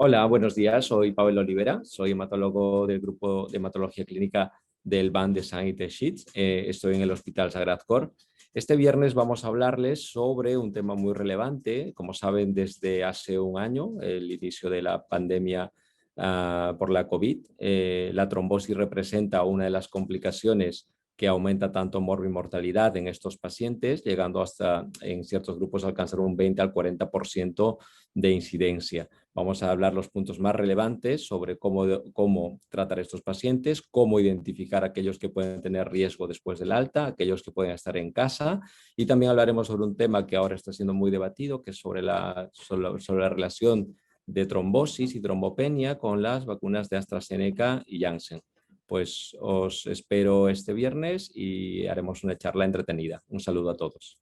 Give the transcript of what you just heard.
Hola, buenos días. Soy Pablo Olivera, soy hematólogo del grupo de hematología clínica del BAN de Sant Teixits. Estoy en el Hospital Sagrat Cor. Este viernes vamos a hablarles sobre un tema muy relevante. Como saben, desde hace un año, el inicio de la pandemia por la COVID, la trombosis representa una de las complicaciones que aumenta tanto mortalidad en estos pacientes, llegando hasta en ciertos grupos a alcanzar un 20 al 40% de incidencia. Vamos a hablar los puntos más relevantes sobre cómo tratar estos pacientes, cómo identificar a aquellos que pueden tener riesgo después del alta, aquellos que pueden estar en casa, y también hablaremos sobre un tema que ahora está siendo muy debatido, que es sobre la relación de trombosis y trombopenia con las vacunas de AstraZeneca y Janssen. Pues os espero este viernes y haremos una charla entretenida. Un saludo a todos.